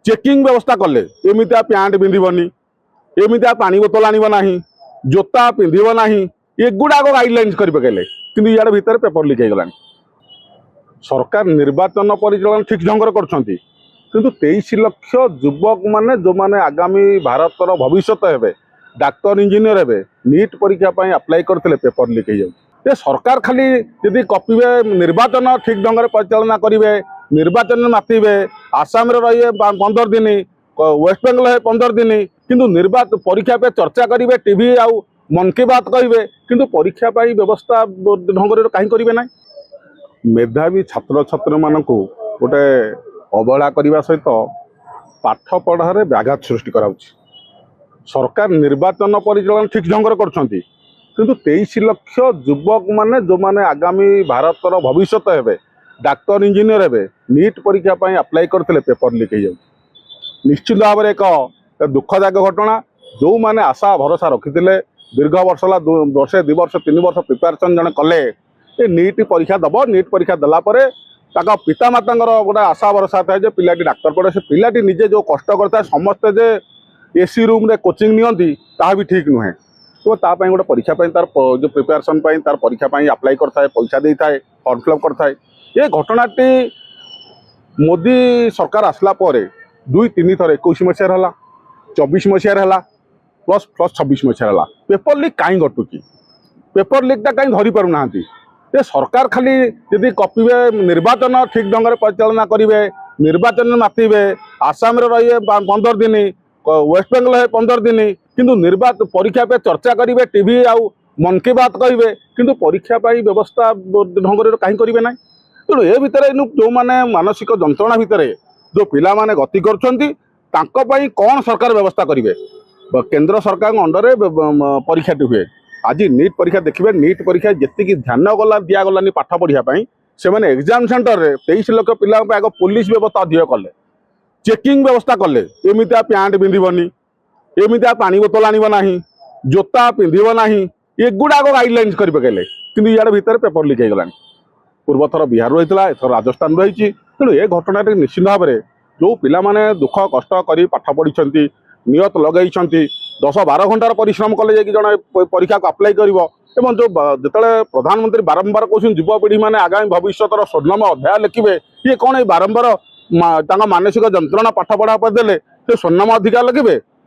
Checking व्यवस्था कले एमती पैंट पिंधबनी एमती पानी बोतल आनब जोता पिंधब ना एगुड़ाक गाइडलाइंस कर पकेले कि इे भितर पेपर लीक हो गला। सरकार निर्वाचन परिचालन ठीक ढंग कर 23 लाख युवक माने जो माने आगामी भारतर भविष्यत हे डाक्तर इंजीनियर हे नीट परीक्षा अप्लाई करते पेपर लीक हो सरकार खाली यदि कपिबे निर्वाचन ठीक ढंग से परिचालना करेंगे निर्वाचन मातिबे आसाम रे 15 दिन वेस्ट बेंगल है 15 दिन किंतु निर्वाचन परीक्षा पे चर्चा करेंगे टीवी आउ मन की बात कहे किंतु परीक्षा व्यवस्था ढंग से कहीं करेंगे ना मेधावी छात्र छात्री मान गोटे अवहेला करने सहित पाठ पढ़ार व्याघात सृष्टि कराउछि। सरकार निर्वाचन परिचालन ठीक ढंग से कर 23 लाख युवक माने जो माने आगामी भारतर भविष्यत हे डाक्तर इंजीनियर हे नीट परीक्षा अप्लाई करते पेपर लीक हो निश्चित भाव में एक दुखदायक घटना जो माने आशा भरोसा रखी दीर्घ वर्ष वर्षे 2 वर्ष 3 वर्ष प्रिपेरेसन जन कले नीट परीक्षा दब नीट परीक्षा देलापर पितामाता गोटे आशा भरोसा थाए पिलाटी डाक्तर पड़े से पिलाटी निजे जो कष्ट करता समस्ते जे एसी रूम रे कोचिंग नियंती ता भी ठीक नुहे तो तापाई गोटे परीक्षा तार जो प्रिपेरेसन तार परीक्षा अप्लाई करता है पैसा दे था फर्म फिलअप करता है ये घटनाटी मोदी सरकार आसला 2-3 थर 21 मसीह 24 मसीह प्लस 26 मसीह पेपर लीक कहीं घटुची पेपर लीकटा कहीं धरी पारु ना ये सरकार खाली यदि कपिबे निर्वाचन ठीक ढंग से परिचालना करेंगे निर्वाचन मातिबे आसाम रे 15 दिन वेस्ट बेंगल है 15 दिन किंतु निर्वाचन परीक्षा पे चर्चा करेंगे टीवी आउ मन की बात कहे किंतु परीक्षा व्यवस्था ढंग से कहीं करेंगे ना तेणु ए भितर जो माने मानसिक जंत्रणा भितर जो पिला माने गति कर कौन सरकार व्यवस्था करेंगे केंद्र सरकार अंडर परीक्षाटी हुए आज नीट परीक्षा देखिए नीट परीक्षा जी ध्यान गला दिगलानी पाठ पढ़ाई से मैंने एग्जाम सेंटर में 23 लाख पिला आग पुलिस व्यवस्था अधिक कले चेकिंग व्यवस्था कले एमती पैंट पिंधबनी एमती पानी बोतल आनब जोता पिंधब ना एगुड़ाक गाइडलाइंस कर पकेले कि इे भितर पेपर लीक हो गला। पूर्व थर बिहार रही है एथर राजस्थान रही तेणु ये घटना निश्चित भाव में जो पिला माने दुख कष्ट कर पाठ पढ़ी नियत लगे 10-12 घंटार परिश्रम कले जड़े परीक्षा को अप्लाई कर जो जिते प्रधानमंत्री बारंबार कहते युवपीढ़ी मैंने आगामी भविष्य स्वर्णम अध्याय लिखे ये कौन बारंबार मानसिक जंत्रणा पाठ पढ़ा पर देले से स्वर्णम अधिकार लिखे